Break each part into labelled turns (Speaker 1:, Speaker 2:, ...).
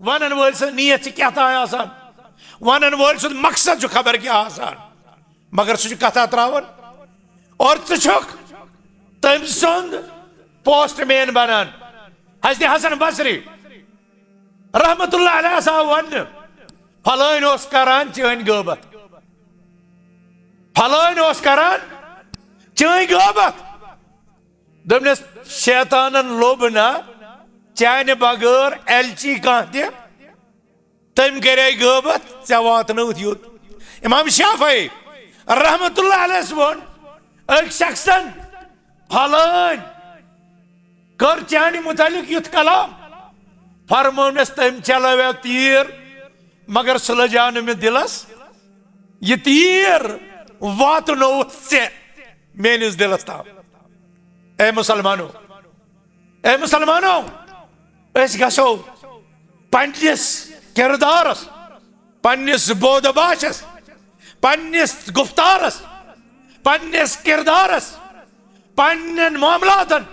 Speaker 1: One वल नीयत क्या आसान वन वल मकसद खबर क्या आसान मगर सह कथा त्रावन और तम सुंद पोस्टमैन बनान हजरत हसन बसरी रहमतुल्लाह अलैह साहब वन फलान करान चन गबत फलान करान चन गबत दमनस शैतानन लोब ना चाने बगैर एलची कह तम करे गबत ऐ वातन यूत इमाम शाफी रहमतुल्लाह अलैह वन एक शख्सन फलान कर चाने मुतालिक युत कलाम फरमोनस तम चलावे तीर मगर सह लजान में दिलस यह तीर वातनो से मेनिस दिलस ताम ए मुसलमानो गो पन्निस किरदारस पन्निस बोध बाशस पन्निस गुफ्तारस पन्निस किरदारस पन्नन मामलातन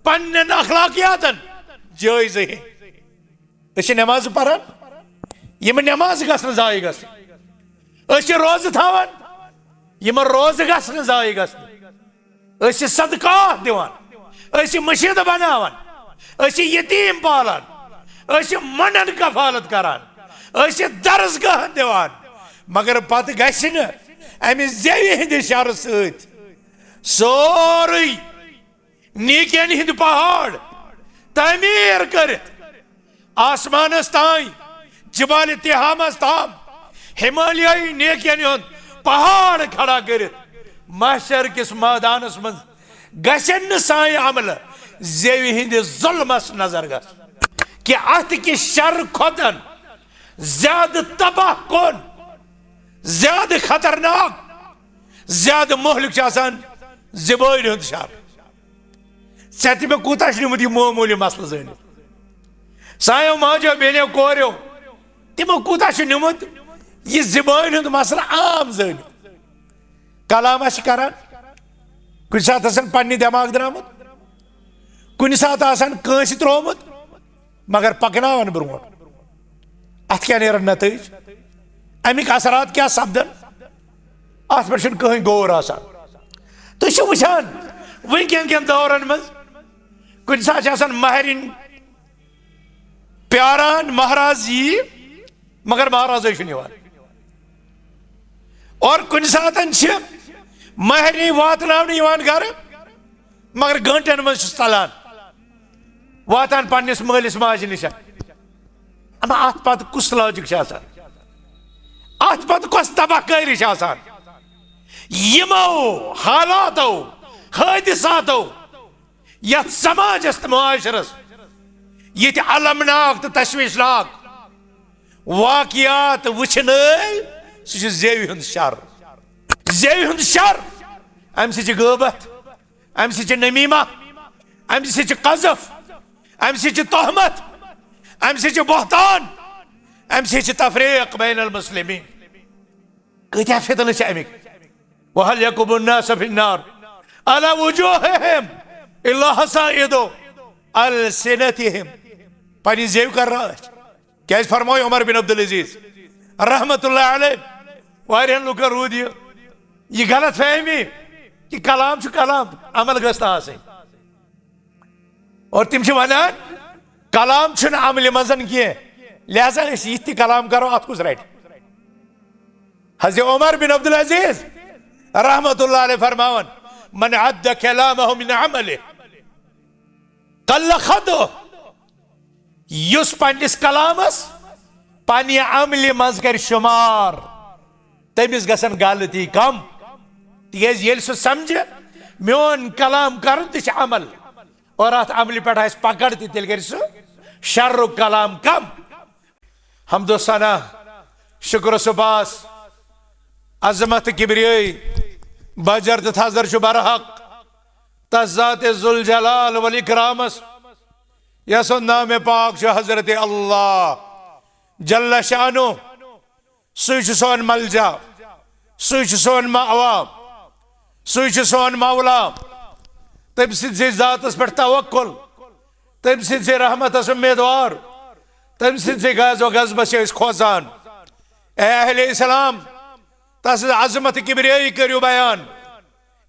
Speaker 1: पन्नन अखलाकियातन जायज़ है नमाज पढ़ान यम नमाज गसन जाय गसन रोज थावान यम रोज गसन जाय गसन सदका दिवान मस्जिद बनावान यतीम पालान मनन कफालत करान दरसगाह दिवान मगर पत गि अमि जेवि हंद शर सोरी नीकन हिंद पहाड़ तमीर कर आसमानस ताई जबाल तिहामस ताम हिमालयी नेकियन हुंद पहाड़ खड़ा कर महशर किस मैदानस मज गन सान अमल जेवि हिंद जुल्मस नजर ग कि अत कि शर खोतन ज्यादा तबाह कौन ज्यादा खतरनाक ज्यादा मोहलिक ज़बान हुंद शर सत मे कूत निमुत यह मामूली मसल जान सायो माजो बेनो कोरो तमो कूत निमुत यह ज़बान हुंद मसल आम जान कलाम करान कुछ सात पन्ने दिमाग द्रामुत कुछ सात कंस त्रोमुत मगर पकनावन ब्रोट अत क्या नेरन नतीज अमिक असरात क्या सपदन अत पे कहीं गौर आसान तुम वुचान वनकन कन दौरन मज कुछ सात महरिन प्यारान महाराज यी मगर महाराज और कुछ सात महरिन वातन घर मगर घंटन मज चलान वातान पन्निस मालिस माज निश अत पत कुस लॉजिक अत पत कस तबाहकारी यमो हालातो हादिसातो यथ समाजस मुआशरस ये अलमनाक तो तशवीशनाक वाकियात वुचन सह जेवि हुंद शर अम सह गबत अम सह नमीमा अम सह कज़फ अम सह तोहमत अम सह बहतान अम सह तफरीक बैन अल मुस्लिमीन कत्या फितन अमिक वहल यकुबुन नास फिन्नार अला वुजूहिहिम इल्ला हसाइदु अलसिनतिहिम पनी जेव कर रहा क्या फरमाए उमर बिन अब्दुल अजीज रहमतुल्लाह अलैह वारियन लुक रूद यह गलत फहमी कि कलाम कलाम अमल गस्त आसन और तिम वनान कलाम अमल मजन कह लिहाजा ये कलाम करो अत कुछ रट हज़रत उमर बिन अब्दुल अजीज रहमतुल्लाह अलैह फरमावन मन अद्द कलामहु मिन अमलिहि कल्ल खदुहु युस पन्निस कलामस पन्ने अमल मज कर शुमार तमिस गसन गलती कम तिज ये समझ मोन कलाम कर अमल और अत अमल पे पकड़ तेल कर शर्र कलाम कम हमदो सना शुक्र सुबास अजमत किबरियाई बजर थजर बरहक तजात जुल जलाल वल इकरामस यसन नाम पाक हजरत अल्लाह जल्ल शानो सह सोन मलजा सह सोन मावा सह सोन मौला तम ज़ातस पे तवक्कुल तम रहमतस उम्मीदवार तम से गज व गजबस खोसान। ए अहले इस्लाम तस अजमत किबरियाई करियो बयान,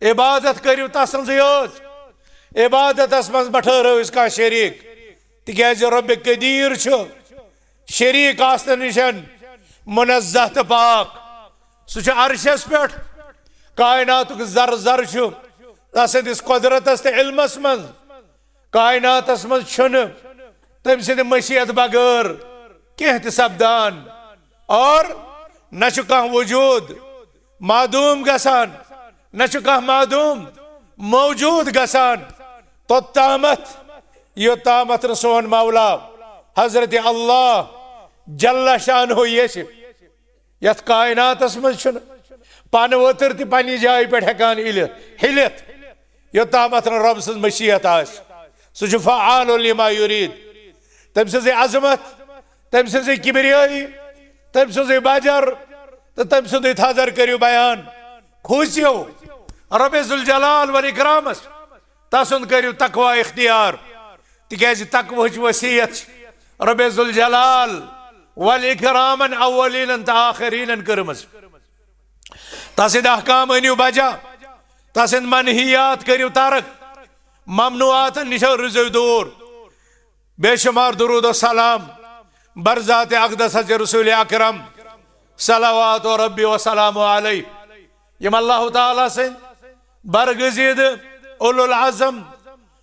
Speaker 1: इबादत करियो तसंज इबादत मज बठरो का शरीक, तिकाज रब कदीर शरीक आसन निशन मुनज़्ज़ह तो पाक। सह अर्शस पे कायनात जर जर तसंदिस कुदरतस तो इल्मस मज कायनातस मज तम सद मशीयत बगैर कह सपदान, और न वजूद मादूम गसान, न मादूम मौजूद गसान। तोत्तामत योत्तामत सोन मौला हजरत अल्लाह जल्ला शानहु यथ कायनातस मज पान वोतर ति पन्नि जाय पे हेकान हिलित योत्तामत रब सज मशीयत आस। सह फ़आल लिमा युरीद। तम सज अजमत, तम सज किबरियाई, तम सज बजर तो तम सद थजर करियो बयान। खुशियो रब जुल जलाल वल इकरामस तसुंद करियो तकवा इख्तियार, तिकाज तकवच वसीयत रब जुल जलाल वल इकरामन अव्वलीन तो आखिरीन करमस। तसिद अहकाम अनियो बजा, तसिद मनहियात करियो तरक, ममनुआत निश रुजो दूर। बेशुमार दुरूद व सलाम बरजात अक़दस रसूल अकरम सलावात व रब्बी व सलाम अलैहि यम अल्लाह ताला से बरगज़ीद उलुल आज़म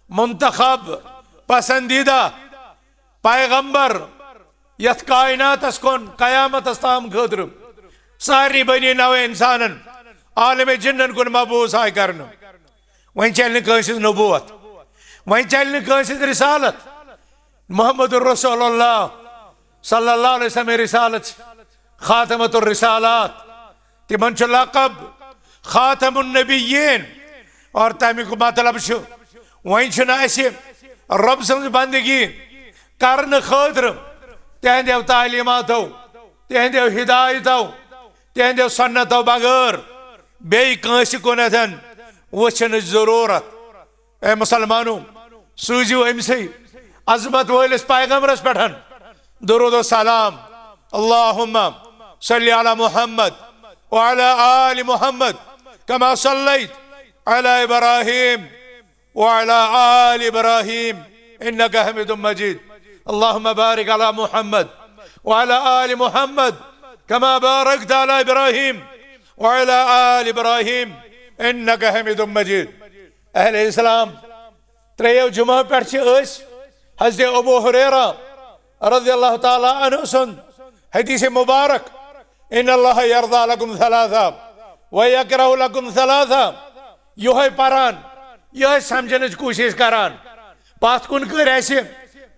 Speaker 1: मुंतखब पसंदीदा पैगंबर यथ कायनातस कोन कयामतस ताम खतर सारी बनी नव इंसानन आलम जिन्नन कुन मबूस आय करन। वहीं चल कंस नबूवत, वहीं चल कंस रिसालत। मोहम्मद रसूलुल्लाह सल्लल्लाहु अलैहि वसल्लम रिसालत खातमतुर रिसालात, तिमन लक़ब खातमुन नबिय्यीन। और तमिक मतलब वहीं रब सज बंदगी करने खतर तहदो तालीमातो, तहदो हिदायतो, तहदो सन्नतो बगैर बे कुनथन वचन जरूरत। ए मुसलमानो सूझो अमसे अजमत वलिस पैगंबरस पे दुरूद व सलाम। अल्लाहुम्मा सल्लि अला मुहम्मद व अला आलि मुहम्मद कमा सल्लैत अला इब्राहीम व अला आलि इब्राहीम इन्नका हमीदुम मजीद। अल्लाहुम्मा बारिक अला मुहम्मद व अला आलि मुहम्मद कमा बारकत अला इब्राहीम व अला आलि इब्राहीम इन्नका हमीदुम मजीद। अहले इस्लाम त्रेयो जुमा पे हज़रत अबू हुरैरा रज़ियल्लाहु ताला अन्हु सुन हदीस मुबारक इन्नल्लाह यर्दा लकुम सलासा व यकरहु लकुम सलासा। यह परान यह समझने कोशिश करान पत कुन कर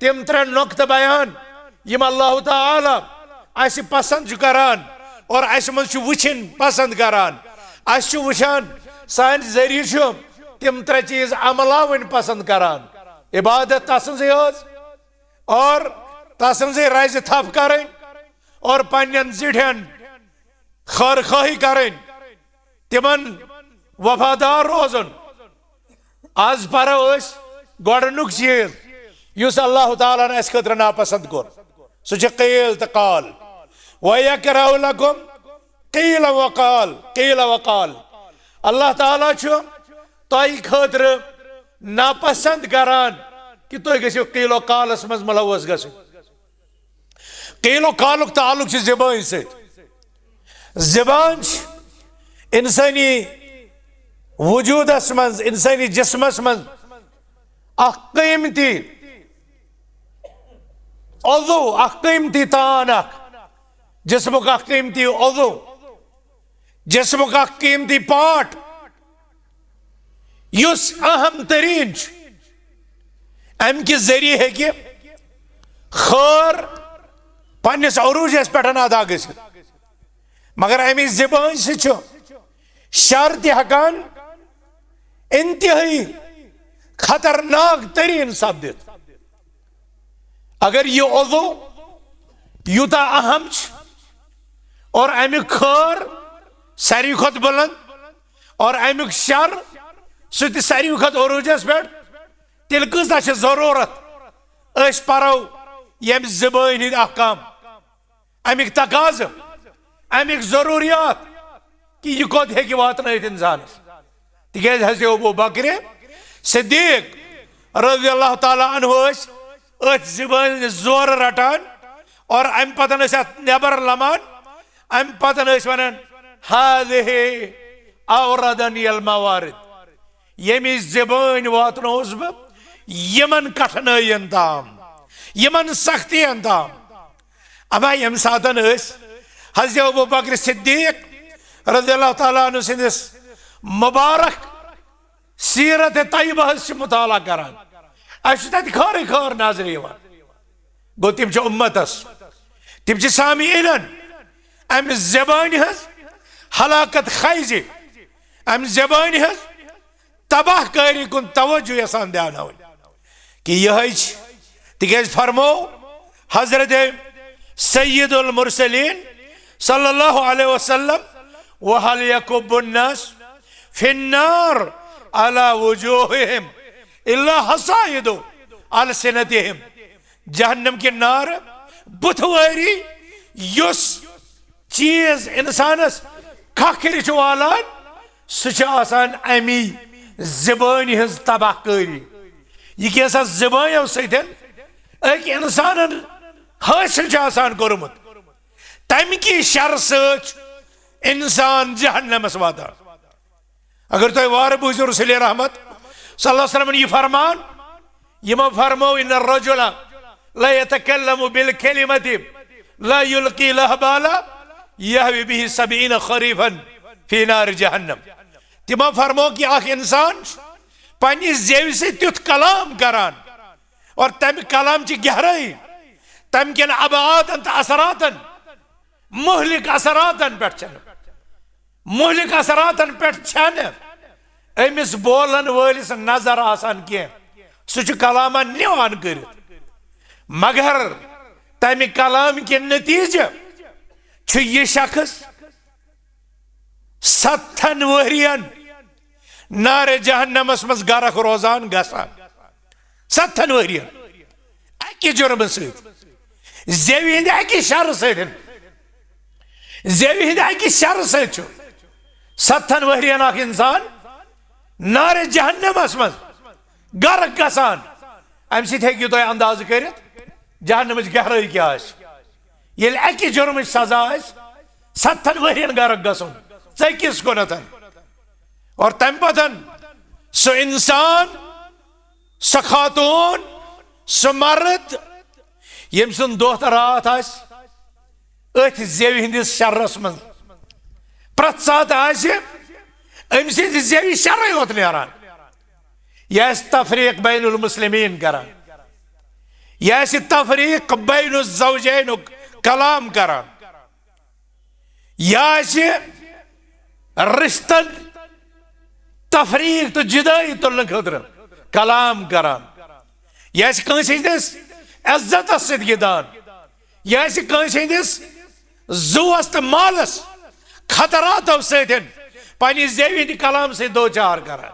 Speaker 1: तिम त्रे नुक्त बयान यम अल्लाह ताला अस पसंद करान और अस मज वुचन पसंद करान। अस वुचान सान जरिए तिम त्रे चीज अमलावन पसंद करान। इबादत तसंज और तसंज रज थप करें और पन्न जिठन खर खाही करें, तिमन वफादार रोजन। आज परो गोडनुक चीज युस अल्लाह ताला ने अस खतर नापसंद कोर सह क़ील तो काल व यकरहु लकुम क़ील व काल, क़ील व काल। अल्लाह ताला तोय खतर नापसंद करान कि तुम गो क़ीलो कालस मज मुलवस गो। क़ीलो कालुक ताल्लुक ज़बान से। ज़बान इंसानी वजूदस मज इंसानी जिस्मस मज क़ीमती उज़्व क़ीमती तान जिस्मुक क़ीमती उज़्व जिस्मुक क़ीमती पार्ट युस अहम तरीन अम कि जरिए है कि खर पन्निस अरूजस पे अदा ग मगर अमि ज़बान से शर तकान इंतहाई खतरनाक तरीन सपदित। अगर यह उज़्व यूता अहम और अमुक खर सारी खुद बुलंद और अमुक शर सह सारी खुद अरूजस पे तेल कसा जरूरत परो यम ज़बान हिंद अहकाम अमिक तकाज़ अमिक ज़रूरियात कि यह कोत हेकि वातनयित इंसानस तिकेज हज़रत अबू बकर सिद्दीक रज़ियल्लाहु ताला अन्हु अथ ज़बान जोर रटान और अम पतन नबर लमान अम पतन वनान हाज़िहि औरदनी अल मवारिद यमि ज़बान वातनोस बह यमन कठिनायन ताम यमन सख्तियन ताम अब यम सातन हज़रत अबू बकर सिद्दीक रज़ियल्लाहु ताला अन्हु सिंदिस मुबारक सीरत तय्यबा मुताला करान तत खर खर नजर गो तम उम्मतस तम सामीन अम ज़बान हज हलाकत खैज अम ज़बान हज तबाह कारी कुन तवज्जो यसान ध्यान कि यह तिकेज फरमो हजरत सय्यदुल मुरसलीन सल्लल्लाहु अलैहि वसल्लम वहल यकुब्बुन्नास फिन्नार अला वजूहिहिम इल्ला हसाइदु अलसिनतिहिम जहन्नम की नार बुथवारी युस चीज इंसानस खखर वालान सह अमी ज़बान हज तबाहकारी यह कैसा ज़बान सतन अक इंसान हासिल कोर्मुत तम की शर इंसान जहन्नमस वातान अगर तुम वार बूझो रसूल रहमत सल्लल्लाहु अलैहि वसल्लम यह फरमान यमो फरमो इन रजुल ला यतकल्लमु बिल कलिमति ला युल्की लहा बाला यहवी बिही सबईन खरीफन फी नार जहन्नम तिमो फरमो कि आख इंसान पन्नी जेव से तुथ कलाम करान और तम कलाम की गहराई तम कन अबातन तो असरातन मुहलिक असरातन पे मुहलिक असरातन पे अमिस बोलन वलिस नजर आसान कह सह कलामा निवान कर मगर तम कलाम के नतीजे यह शख्स 7 वरियन नारे जहन्नमस मज गरक रोजान गसान 7 वरियन अकि जुर्म सेव हंद अकि शर सेव हंद अकि शर से 7 वरियन इंसान नारे जहन्नमस मज गरक गसान अम सू तुम अंदाज कर जहन्नम गहराई क्या ये अकि जुर्म सजा 7 वरियन गरक गसन किस कुनतन और तम पतन सो इंसान सो खातून सो मर्द यम सुन दोह रात अथ जेव हंदिस शर्रस मज प्रत सात अम जेवी शर योत नान यह तफरीक बैनुल मुस्लिमीन करान यह तफरीक बैनुल ज़ौजैन कलाम करान यह रिश्तन तफरीक तो जुदाई तुलन खतर कलाम करान यह इज्जत गिदान यह जुवस तो मालस खतरात सतन पन्ने जेवी कलाम से 2-4 करान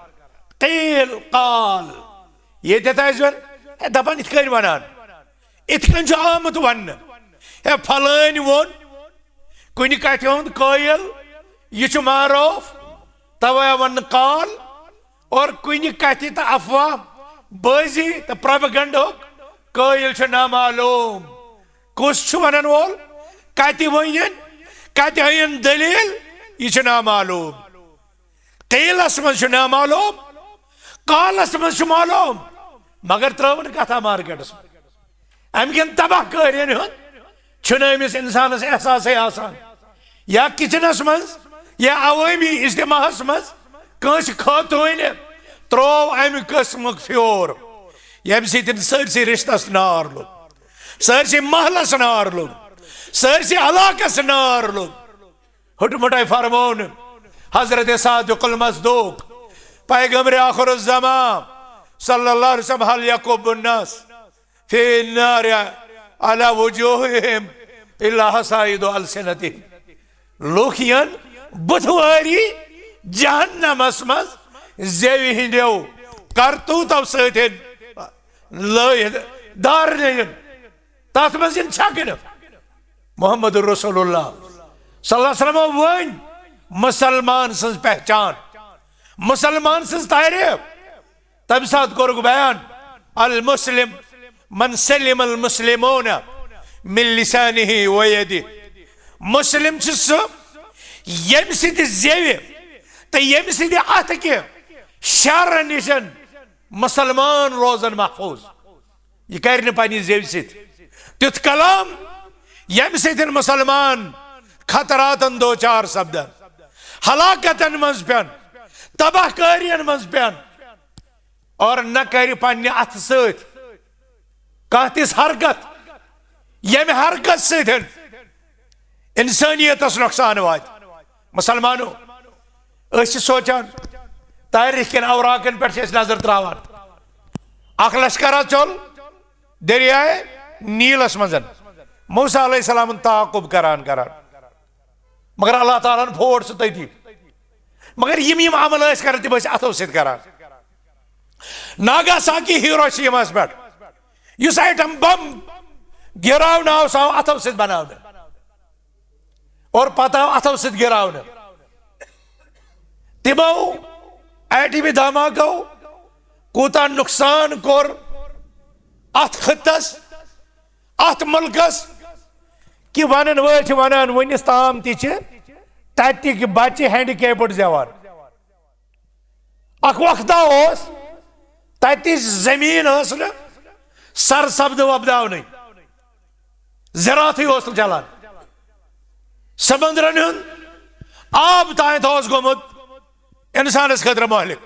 Speaker 1: कील काल ये दपान इत वनान इत आमुत वन है फलान वोन कुन कथ हुंद कायल यह मारूफ तवे वन काल और कुन कथ तो अफवाह बाजी तो प्रोपेगेंडा कायल नामालूम कुस वनन वोल कत वन कत हयन दलील यह नामालूम कीलस मज नामालूम कालस मज मालूम मगर त्रवन कथा मार्केटस अमकन तबाह कारियन अमिस इंसानस एहसास आसान या किचनस मज या अवामी इज्तिमाहस मज कंस खातून त्रो अमि कस्म फ्योर यम सरसी रिश्तस नार लोग सरसी महलस नार लोग सरसी इलाकस नार लोग हुटमुट फरमोन हजरत सादिकुल मस्दूक पैगंबर आखिरुज़्ज़मान सल्लल्लाहु अलैहि वसल्लम हल यकुब्बुन्नास फी नार अला वजूहिहिम इल्ला हसाइदु अलसिनतिहिम लोकियन बुधवारी जहन्नमस मज जेवी हिंदो करतूतो सतन दारन तथ मज छकन मोहम्मद रसूलुल्लाह सल्लल्लाहु अलैहि वसल्लम वन मुसलमान सज पहचान मुसलमान सज तारीफ तम सात कोरुक बयान अल मुस्लिम मन सलिम अल मुस्लिमून मिन लिसानिही व यदिही मुस्लिम सह यम सद जेव तो यम सद अथ के शर निशन मुसलमान रोजन महफूज यह कर पन्ने जेव तुथ कलाम यम सदन मुसलमान खतरातन दो चार सपदन हलाकतन मज पेन तबाह कारियन मज पेन और न कर पन्ने अथ सत तिस हरकत यम हरकत सदन इंसानियतस नुकसान वात मुसलमानो सोचान तारीख कन अवराकन पे नजर त्रावान अख लश्करा चल दरियाए नीलस मजन मूसा अलैहिस्सलाम ताकुब करान मगर अल्लाह ताला फोड़ सह तथी मगर यम अमल कर तम अथो सरान नागासाकी हिरोशिमा पे इस आइटम बम गिरावन आव सह अथो सत बनाने और पता अथो सत गिरावन तमो एटमी धमाको कूता नुकसान कोर अथ खत्तस अथ मुल्कस कि वन वन वनिस ताम तक बच्चे हैंडीकैप्ड जवान अख वक्ता तत जमीन सरसब्द वबदावन ज़रात चलान समंदरन आब तान गोमुत इंसानस खतर महलिक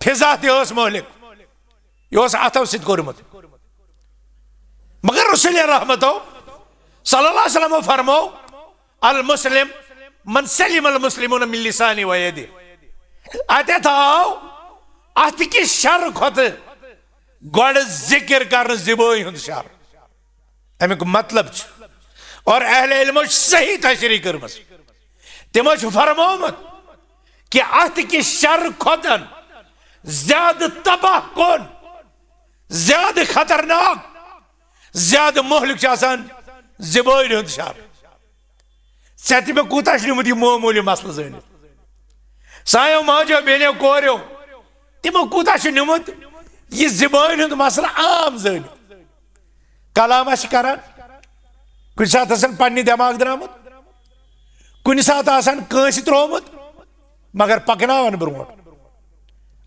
Speaker 1: फिजा तस महलिक यह अथो सत कोरमुत मगर रसूल रहमतो सल्लल्लाहु अलैहि वसल्लम फरमो अल मुस्लिम मन सलिम अल मुस्लिमून मिन लिसानी व यदिही अत आओ अत कि शर खत गड जिक्र कर ज़िबोई हुंद शर अमिक मतलब और अहले इल्म सही तशरीह करमस तमो फरमोमुत कि अत कि शर खोतन ज्यादा तबाह कौन ज्यादा खतरनाक ज्यादा मोहलिक ज़िबोई हुंद शर चे मे कूत निमुत मामूली मसल जान सायो माजो बेनो कोरो तमो कूत निमुत यह ज़िबोई हुंद मसल आम जान कलाम करान कुछ सात पन्ने दिमाग द्रामुत कुछ सात कंस त्रोमुत मगर पकनावन ब्रो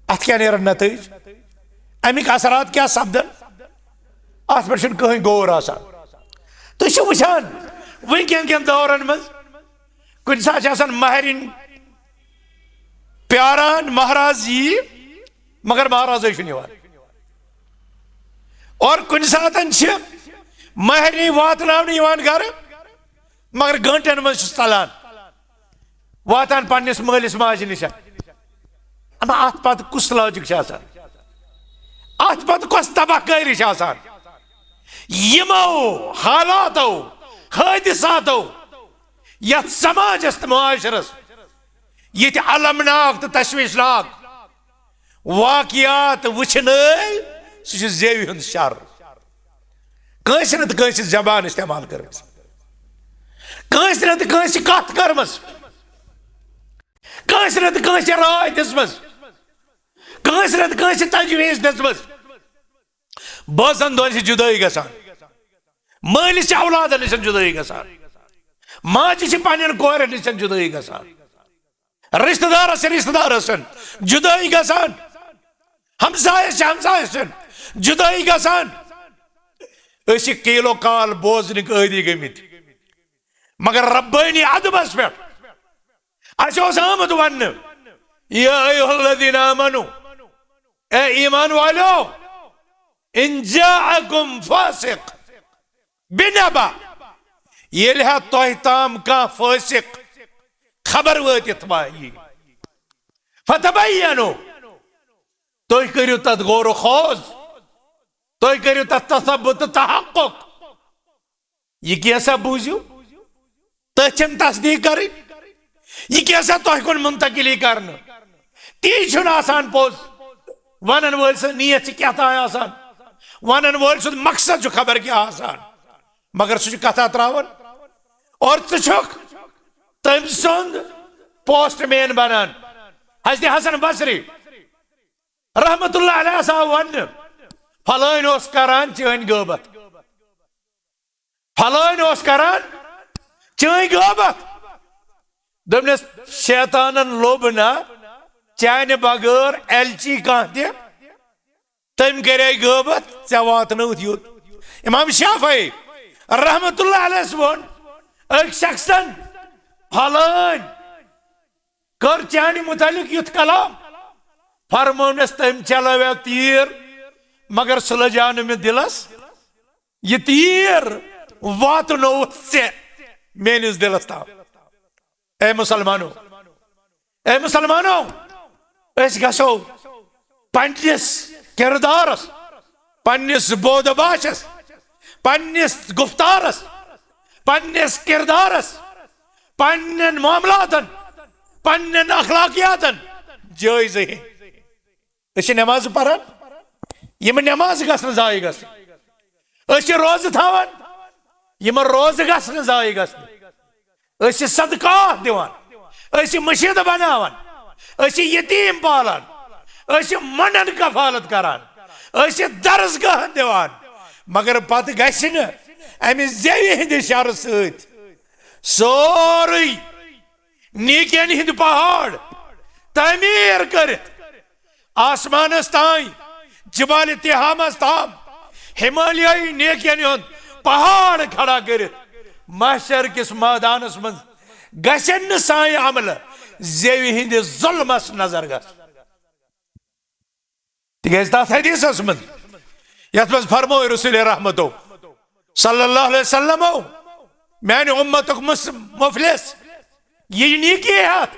Speaker 1: अत क्या नेरन नतीज अमिक असरात क्या सपदन अत पे कहीं गौर आसान तुम वुचान वनकन कन दौरन मज कुछ सात महरिन प्यारान महाराज यी मगर महाराज और कुछ सात महरनी वातन घर मगर घंटन मज चलान वातान पन्निस मालिस माज निश अत पत कुस लॉजिक अत पत कस तबाहकारी यमो हालातो हादिसातो यथ समाजस तो माशरस ये अलमनाक तो तशवीशनाक वाकयात वुचन सह जेवि हुंद शर कंस न कंस जबान इस्तेमाल करमस कंस न कंस कथ करमस कंस न कंस राय दिसमस कंस न कंस तजवीज दिसमस बजन दोन जुदाई गसान मालिस औलाद निश जुदाई गसान माज पन्न कोर निश जुदाई गसान रिश्तेदार रिश्तेदार जुदाई गसान हमसायस हमसायस जुदाई गसान किलो काल बोजन आदि गमित मगर रब्बानी अदबस पे आमद वन आमनु ए ईमान वालो इन जाअकुम फासिक बिनबा येल तोह ताम का फासिक खबर वतित वायी फतबय्यनु तुह करियो तत गौर खोज तुह करियो तत तसब्बुत तहक्कुक यह कैसा बूझो तम तस्दीक कर यह कैसा तुह कुन मुंतकिली कर ती आसान पोज वन वल नीयत क्या वन वल मकसद खबर क्या आसान मगर सह कथा त्रावन और षुक तम सुंद पोस्टमैन बनान। हजरत हसन बसरी रहमतुल्लाह अलैह सा वन फलान ओस करान चैन गबत, फलान ओस करान चैन गबत। दमनस शैतानन लोभ ना चाने बगैर एलची कह तम करे गबत ऐ वात यूत। इमाम शाफी रहमतुल्लाह अलैह वन एक शख्सन फलान कर चाने मुतालिक युत कलाम फरमोनस तम चलावे तीर मगर सुलझान में दिलस ये तीर वात नोत से मेनिस दिलस ताव। ए मुसलमानों, ए मुसलमानों, अस गसो पन्निस किरदारस, पन्निस बोध बाशस, पन्निस गुफ्तारस, पन्निस किरदारस, पन्नन मामलातन, पन्नन अखलाकियातन जायज है। अस नमाज पढ़ान यम नमाज गसन जाय गसन, अस रोज थावन यम रोज गसन जाय गसन, अस सदका दिवान, अस मस्जिद बनावन, अस यतीम पालान, अस मनन कफालत करान, अस दरसगाह दिवान। मगर पत गछ न अमि जेवि हिंद शर सत सोरई नीकन हिंद पहाड़ तमीर करित आसमानस ताई जबाल तिहामस ताम हिमालयी नेकियन हुंद पहाड़ खड़ा करित महशर किस मैदानस मं गशन साय अमल जेवि हिंद जुल्मस नजर गस। तिकेज तथ हदीसस मं यथ मं फरमो रसूल रहमतो सल्लल्लाहु अलैहि वसल्लम मैंने उम्मतुक मुफलिस ये नीकी हाथ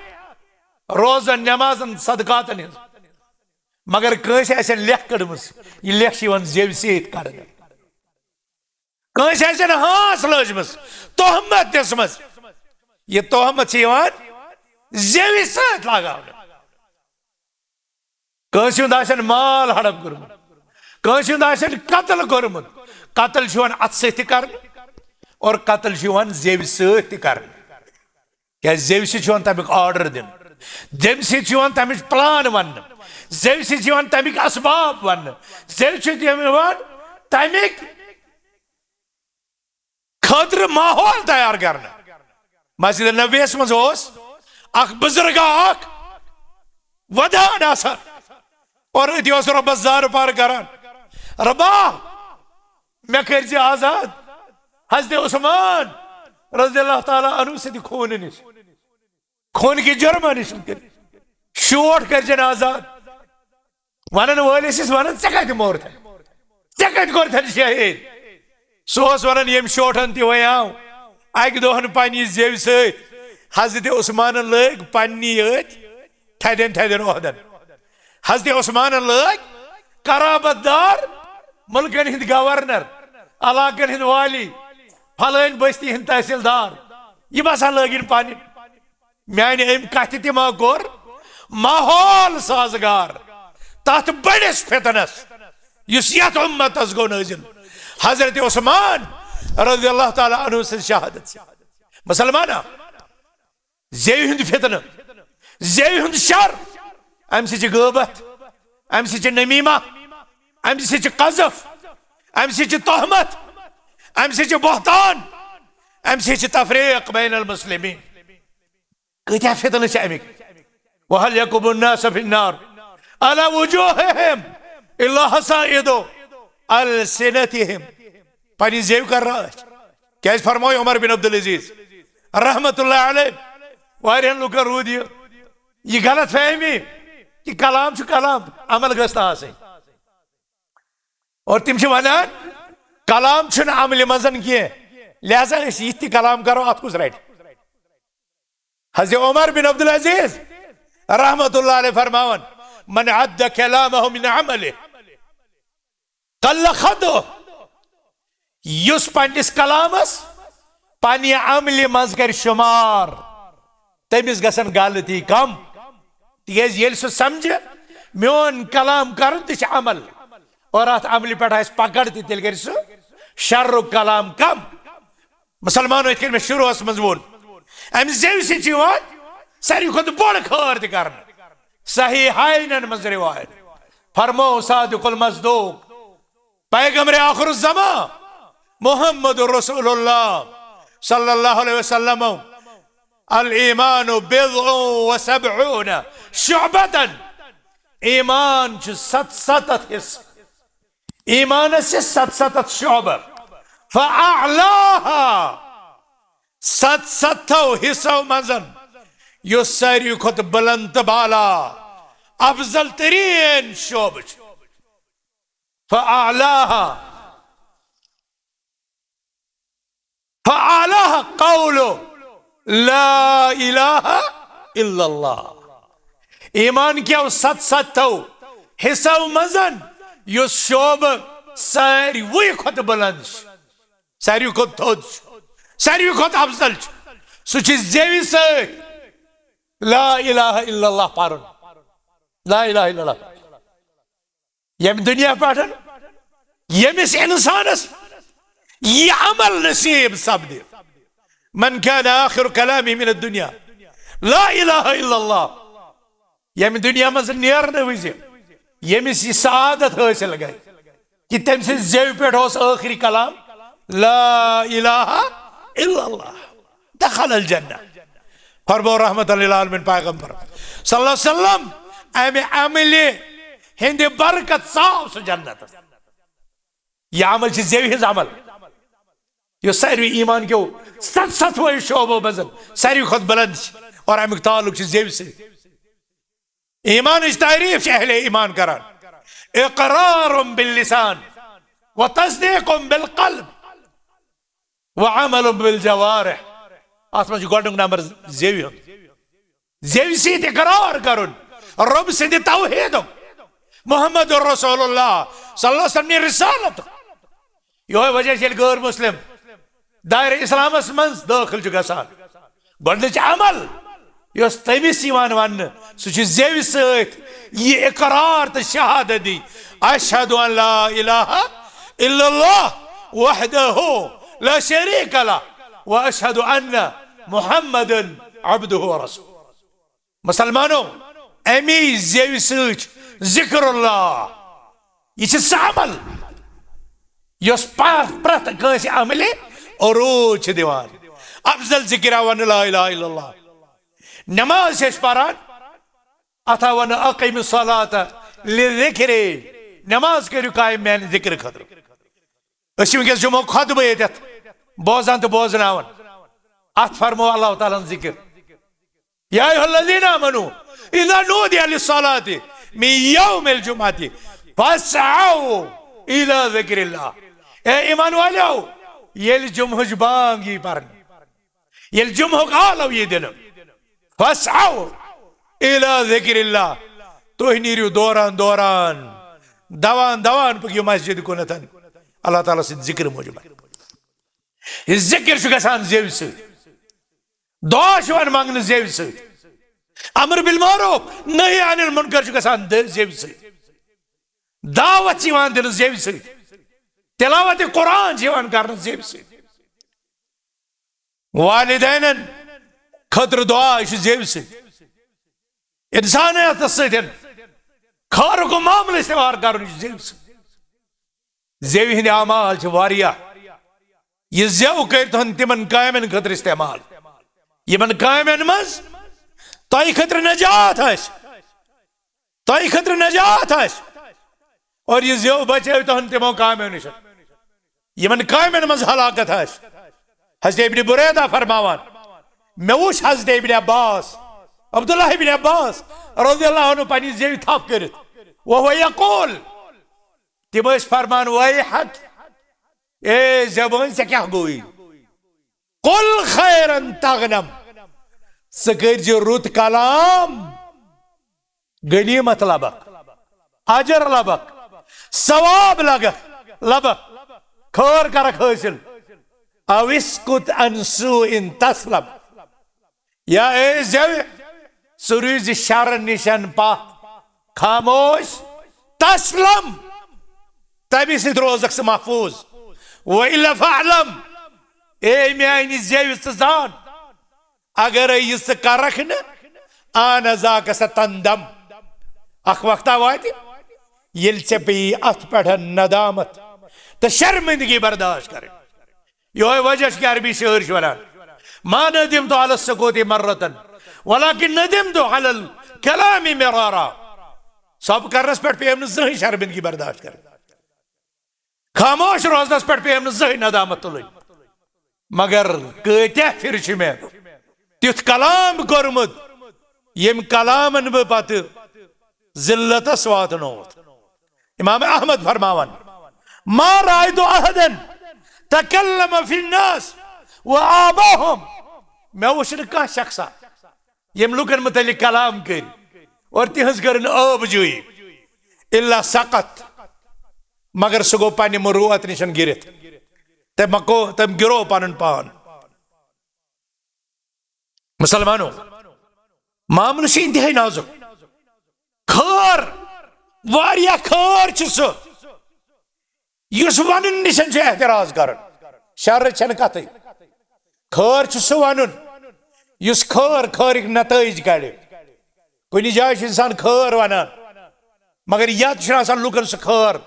Speaker 1: रोजन नमाजन सदकातन हिंद। मगर कंस आसन लेख कड़म यह लेख जेव सत कर, कंस आसन हास लजमस तोहमत दिसमस यह तोहमत जेव सत लगाव। कंस आसन माल हड़प कोरमुत, कंस आसन कत्ल कोरमुत, कत्ल अत सत कर और कत्ल जेव सत कर। क्या जेव तमिक ऑर्डर दिन, जेव तमिच प्लान वन, जेव तमिक असबाब वन, जेव तमिक खतर माहौल तैयार करना। मस्जिद नबीस मज बुजुर्ग वदान आसान और अति रबस जार पार करान, रबा मे कर आजाद हजरत उस्मान रज़ियल्लाहु ताला अन्हु से खून निश, खून की जुर्म निश शोट कर आजाद। वन वलिस वन कत मोर ऐ कत कोर शहीद, सह वन यम शोटन तव अक दोहन पन्नी जेव सत हजरत उस्मान लग पन्नी थदन थदन ओहदन। हजरत उस्मान लग कराबतदार मुल्कन हिंद गवर्नर, इलाकन हिंद वाली, फलान बस्ती हिंद तहसीलदार यह बसा लगन पान माने अम कथ तमा कोर माहौल साजगार तथ बड़िस फितनस यत उम्मतस गो नजिल हजरत उस्मान रज़ियल्लाहु ताला अन्हु से शहादत। मुसलमाना जेव हुंद फितन, जेव हुंद शर अम से गबत, अम से नमीमा, अम से कज़फ, अम से तोहमत, अम से बहतान, अम से तफरीक बैन अल मुस्लिमीन। कत्या फितन अमिक। वहल यकुबु अन्नास फिन्नार अला वुजूहिहिम इल्ला हसाइदु अलसिनतिहिम। पानी जेव कर रहा है। क्या फरमाए उमर बिन अब्दुल अजीज रहमतुल्लाह अलैह वारियन लुक रूद ये गलत फहमी कि कलाम छु कलाम अमल गस्त आसे और तिम छु वनान कलाम छु न अमल मजन किए लिहाजा इस कलाम करो अत कुछ राइट। हज़रत उमर बिन अब्दुल अजीज रहमतुल्लाह अलैह फरमावन मन अद्द कलामहु मिन अमलिहि कल्ल खदुहु। युस पन्निस कलामस पन्ने अमल मज कर शुमार तमिस गसन गलती कम। तिज ये समझ मोन कलाम कर अमल और अत अमल पे पकड़ तेल कर शर्र कलाम कम। मुसलमानों इत में शुरू मजमून अम जेव सारी खुद बड़ खर तक सहीहाइन मज रिवायत फरमो सादिकुल मस्दूक पैगम्बर आखिरुज़्ज़मा मुहम्मद रसूलुल्लाह सल्लल्लाहु अलैहि वसल्लम अल ईमानु बिज़अ व सबऊन शुअबतन ईमान सतसत हिस्सा ईमान से सतसत शुअब फ़अअलाहा सतसत हिस्सों मजन यो सारी खुद बुलंद बाला अफजल तरीन शोब फ़अअलाहा फ़अअलाहा क़ौलु ला इलाहा इल्लल्लाह ईमान क्या सत हिस्सा मजन यो शोब सारी वही खुद बुलंद सारी खुद थोद सारी खुद अफजल सह जेवी सत ला इलाहा इल्लल्लाह पारुन ला इलाहा इल्लल्लाह यम दुनिया पे यमिस इंसानस ये अमल नसीब सपद मन कान आखिर कलामी मिन दुनिया ला इलाहा इल्लल्लाह यम दुनिया मज नेरने वज यमिस यह सआदत हासिल गई कि तम से जेव पे आखिरी कलाम ला इलाहा इल्लल्लाह दखल अल जन्नह फरमो रहमतुल लिल आलमीन पैगंबर सल्लल्लाहु अलैहि वसल्लम अमे अमले हिंद बरकत साफ जन्नत यह अमल जेव हिज अमल यो सारी ईमान क्यों सतवो शोबो मजन सारी खुद बुलंद और अमुक ताल्लुक जेव से ईमान तारीफ अहले ईमान करान इक़रारुम बिल लिसान व तस्दीक़ुम बिल क़ल्ब व अमलुम बिल जवारिह अत मज गोडुक नंबर जेव से इक़रार करुन रब से तौहीद मुहम्मद रसूलुल्लाह सल्लल्लाहु अलैहि वसल्लम रिसालत यो वजह से गैर मुस्लिम दायरे इस्लामस मज दाखिल गसान गोडनिच अमल यस तमिस वन सह जेव सत यह इकरार तो शहादत दी अशहदु अन ला इलाहा इल्लल्लाह वहदहु ला शरीक लह व अशहदु अन्न मुहम्मदन अब्दुहु व रसूलुहु मुसलमानों अमी जेव सत जिक्रुल्लाह यह अमल यस प्रत कंस अमले अरूज दिवान अफजल जिक्र वन ला इलाहा इल्लल्लाह नमाज पारान अथा वन अकीम सलात लिज़िक्रि नमाज करू कायम मैंने जिक्र खतर वनकस जुमो खुतब ये बोजान तो बोजनावन अत फरमो अल्लाह ताला जिक्र या अय्युहल्लज़ीना आमनू इज़ा नूदिया लिस्सलाति मिन यौमिल जुमअति फस्अऊ इला ज़िक्रिल्लाह ए ईमान वालो येल जुमहुज बांग यी परन येल जुमहुक आलव यी दिन फस्अऊ इला ज़िक्रिल्लाह तुह नीरियो दौरान दौरान दवान दवान पकियो मस्जिद कुनतन अल्लाह ताला से जिक्र मौजूद यह जिक्र गसान जेव सत दुआ वन मांगने जेव सत अमर बिल मारूफ नही अनिल मुनकर गसान जेव सत दावत दिन जेव सत तिलावत कुरान कर जेव सत वालिदैन खतर दुआ जेव सत इंसानियत सतन खार को मामले इस्तेमाल कर जेव जेव हिंद अमाल यह जेव कर तिमन कामन खतर इस्तेमाल यमन कामन मज तय खतर नजात तय खतर नजात और यह जेव बचे तुहन तिमो कामों नश यमन कामन मज हलाकत हज़रत इब्न बुरैदा फरमावान मे वुच हज़रत इब्न अब्बास अब्दुल्लाह इब्न अब्बास रज़ियल्लाहु अन्हु पन्नि जेव थप करित वह यक़ूल तिम फरमान वैहक ए जबान से क्या गोई कुल खैरन तगनम सकर रुत कलाम गनीमत लबक अजर लबक सवाब लबक खैर करक हासिल अविस्कुत अनसु इन तस्लम या ए जब सुरूज शर निशन पा खामोश तस्लम तभी से रोजक से महफूज वइला फअलम ए मेani zevi zan agar yis karakh ana zaka satandam akh waqta vati yel se pe at peth nadamat te sharmindagi bardasht kare yoy wajh ki arbi shair shwalan ma nadimtu ala as-sukuti marratan walakin nadimtu ala al-kalami mirara सब करने पे हमने जही शर्मिंदगी बर्दाश्त कर खामोश रोजनस पे हमने जही नदामत तुल मगर कत्या फिर में तुथ कलाम कोर्मुत यम कलामन बह पत जिल्लतस वातनोत इमाम अहमद फरमावन मा रायतु अहदन तकल्लम फी अन्नास व आबाहुम मैं वुशन का शख्सा यम लुकन मुतल्लिक कलाम कर और तिहज करन आबजुई इल्ला सकत मगर सह गो पन्ने मुरुअत निशन गिरत तम गिरो पन पान मुसलमानों मामल इंतहाई नाजुक खर वारिया खर सह वन निशन एहतराज कर शर छन कत खर सह वन खर खरिक नतज कड़ कुछ जाए इंसान खर वन मगर यत लुकन सह खर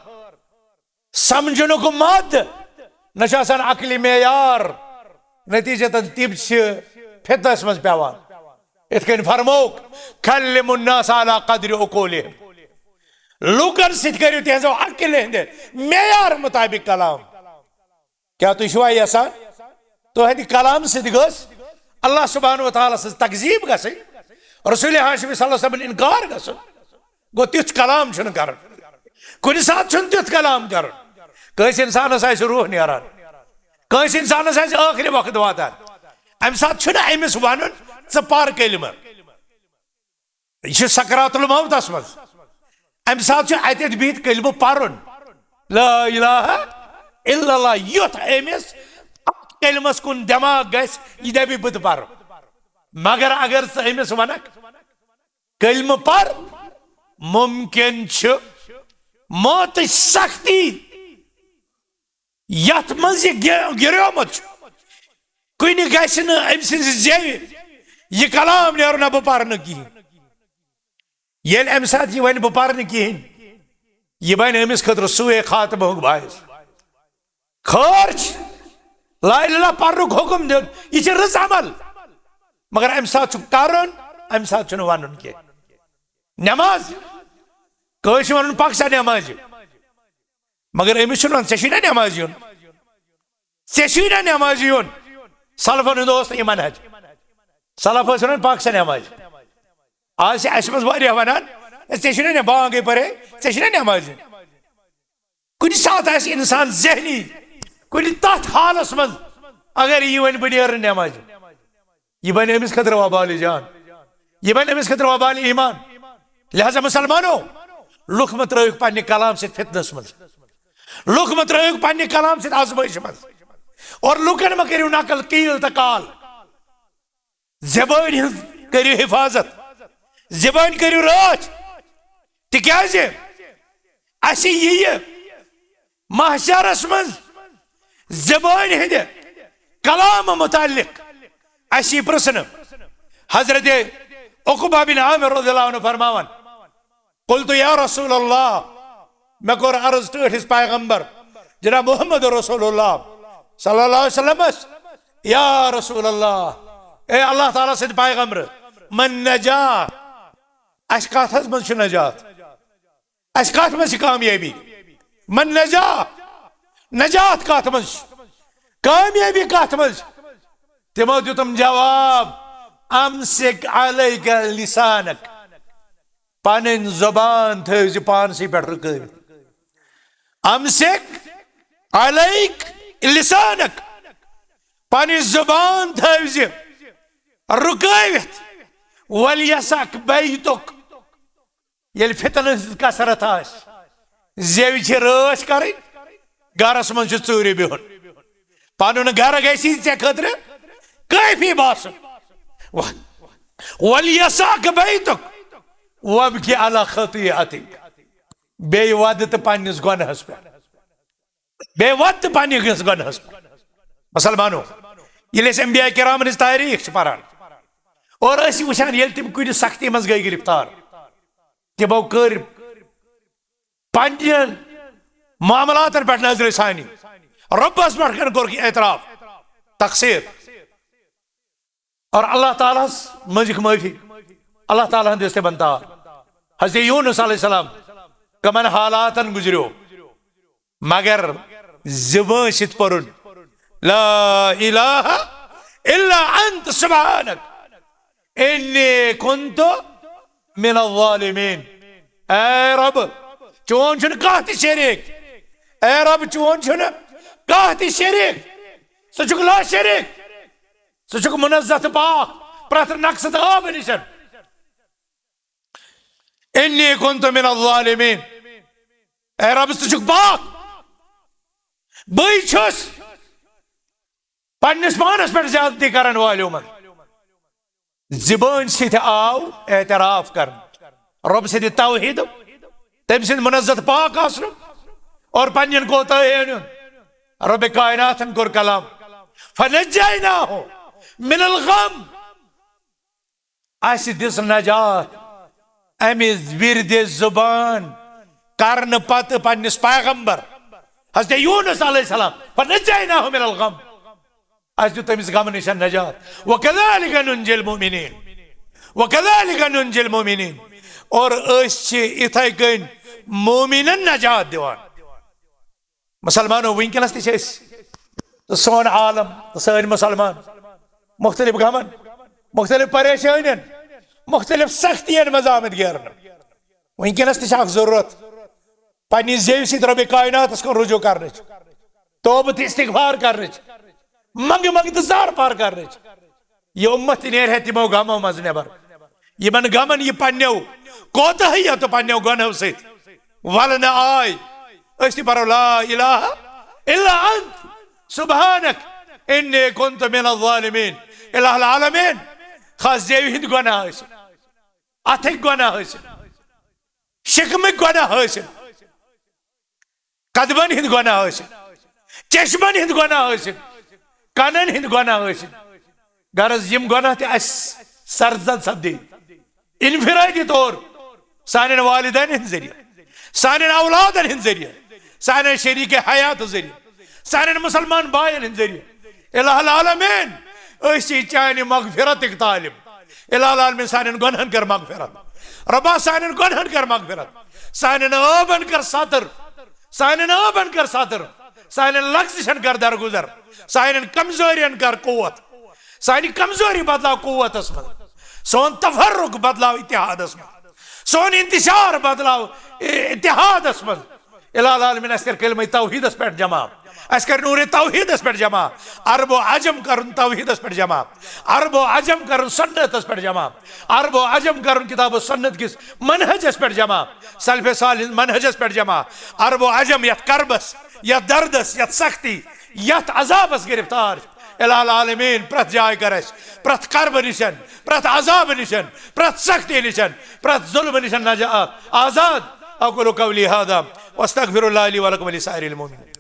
Speaker 1: समझन मद न अकल मेयार नतीजतन तम फितनस मज पेवान इत फरमोक खल्लिमुन्नास अला कद्रि उकूलिहिम लुकन सत करियो तिहंजो अकल हंद मेयार मुताबिक कलाम क्या तुम छुआ यसान तुहंद कलाम सत गस अल्लाह सुब्हानहु व तआला सज तकजीब गसि रसूल हाशिम सल्लल्लाहु अलैहि वसल्लम इनकार गसन गो तिथ कलाम छन कर कुछ साथ छन तिथ कलाम कर कस इंसानस आस रूह नेरान कस इंसानस आस आखिरी वक्त वातान अम साथ छन अमिस वन ज पर कलिमा यह सकरातुल मौतस मज अम साथ अत बिहित कलिमा परन ला इलाहा इल्लल्लाह युथ अमिस कलिमस कुन दिमाग गस यह दपि बह पर मगर अगर अमिस वनक कलम पर मुमकिन मौत सख्ती यथ मज गिरोमुत कुन गम जेवि यह कलाम नेर ना बह पर कहें ये अम सात यह वन बह पर कहें यह बन अमिस खतर सूए खात्मह बायस खर ला इलाहा पर्नुक हुक्म दिन यह रस अमल मगर अम सात करन अम सात वन कह नमाज कस वन पक सा नमाज मगर अमिस वन ऐ नमाज यून ऐ नमाज यून सलफन हज मनहज सलफ वन पक सा नमाज आज मज वन ऐ बांगे परे ऐ नमाज कुछ सात इंसान जहनी कुछ तथ हालस मज अगर यह वन बह नेर नमाज यह बन अमिस खतर वबाल जान यह बन अमिस खतर वबाल ईमान लिहाजा मुसलमानों लुक मत त्रो पन्ने कलाम से फितनस मज लुक मत त्रो पन्ने कलाम से आजमाइश मज और लुकन म करियो नकल कील तकाल ज़बान करियो हिफाजत ज़बान करियो राज तिक्याज असी यह महशरस मज ज़बान हंद कलाम मुतालिक असी प्रश्न हजरत उक़बा बिन आमिर रज़ियल्लाहु अन्हु फरमावन क़ुल्तु या रसूल अल्लाह मैं कोर अर्ज टस पैगंबर जनाब मोहम्मद रसूलुल्लाह सल्लल्लाहु अलैहि वसल्लम या रसूल अल्लाह ए अल्लाह ताला सद पैगंबर मन नजात अस कथ मज नजात अस कथ मज कामयाबी मन नजात नजात कथ मज कामयाबी कथ मज तमो दुतम जवाब अमसिक अलैका लिसानक पन ज़बान थज पानसी पे रुक अमसिक अलैक लिसानक पन ज़बान थज रुकवित वलियसक बैतुक ये फितन कसरत जेवि रच कर गरस मज चूर बिहुन पन गर गसी ऐ खतर कैफी बासन वलियसक बैतुक वबकी अला खतीअतिक बे वद तो पन्निस गुनहस पे बे वद तो पन्निस गुनहस पे मुसलमानों ये अंबिया किरामन हज तारीख पारान और वुचान ये तम कुछ सख्ती मज गई गिरफ्तार तमो कर पन्न मामलातन पे नजर सानी रब्बस पे कोर एतराफ तकसीर और अल्लाह ताला मंजिक माफी अल्लाह ताला दिस बनतार हज़रत यूनुस अलैहिस्सलाम कमन हालातन गुजरो मगर ज़ुबान सित परुन ला इलाहा इल्ला अंत सुब्हानक इन्नी कुन्तु मिनल ज़ालिमीन। ऐ रब चोन छुन काह शरीक, ऐ रब चोन छुन काह शरीक, सह ला शरीक, सह मुनज़्ज़ह पाक प्रथ नक्स आब निशन। इन्नी कुन्तु मिनल ज़ालिमीन, ऐ रब सह पाक बई छुस पन्निस पानस पे ज्यादती करन वालों मन। ज़ुबान सित आव एतराफ कर रब सिद तौहीद तम सिंद मुनज़्ज़ह पाक आसनु और पन्न कोताही रब कायनातन core Kalam फनज्जयनाहु Minal gum us this नजात अमि विरद ज़ुबान करन पत पन्निस पैगंबर हज़रत यूनुस अलैहिस्सलाम फनज्जयनाहु मिनल गम अस दित तमिस गम निश नजात वकज़ालिक नुंजिल मुमिनीन वकज़ालिक नुंजिल मुमिनीन और इथे कन मोमिनन नजात दिवान। मुसलमानों वनकस तो सोन आलम तो सन मुसलमान मुख्तलिफ गमन मुख्तलिफ परेशानियन मुख्तलिफ सख्तियन मज आमद गिरन वनकस जरूरत पन्नी जेव सत रब कायनात को रुजू कर तोबत इस्तिगफार कर मंग मंग तो जार पार कर यह उम्मत नेर तमो गमो मज नबर यमन गमन यह पन्नो कोताही तो पन्नो गुनह सत वल न आय अस परो ला इलाहा इल्ला अंत सुब्हानक इन्नी कुन्तु मिनल ज़ालिमीन। इलाहुल आलमीन खास जेव हिंद गुनाह अथिक गुनाह शिकमिक गुनाह कदमन हिंद गुनाह चश्मन हिंद गुनाह कनन हिंद गुनाह गरज यम गुनाह तस सरजद सपदे इनफिरादी तौर सान वालिदैन हिंद जरिए सान औलादन हिंद जरिए सान शरीक हयात जरिए सान मुसलमान बायन हिंद जरिए इलाहुल आलमीन चान मगफिरत तालिम इलाहुल आलमीन सान गुनहन कर मगफिरत रबा सान गुनहन कर मगफिरत सान आबन कर सतर सान आबन कर सतर सान लग्जिशन कर दरगुजर सान कमजोरियन कर कुव्वत सानी कमजोरी बदलाव कुव्वतस मं सोन तफर्रुक बदलाव इत्तिहादस मं सोन इंतिशार बदलाव इत्तिहादस मं इलाहुल आलमीन अस कर कलिमा तौहीदस पे जमा अस कर नूर तौहीदस पे जमा अरबो अजम कर तौहीदस पे जमा अरबो अजम कर सुन्नतस पे जमा अरबो अजम कर किताब सुन्नत किस मनहजस पे जमा सल्फ सालिह मनहजस पे जमा अरबो अजम यत करबस यत दर्दस यत सख्ती यत अजाबस गिरफ्तार इलाहुल आलमीन प्रत जाय कर प्रत कर्ब निशन प्रत अजाब निशन प्रत सख्ती निशन प्रत जुल्म निशन नजात आजाद। अक़ूलु क़ौली हाज़ा वस्तग़फ़िरुल्लाह ली व लकुम व लिसाइरिल मुमिनीन।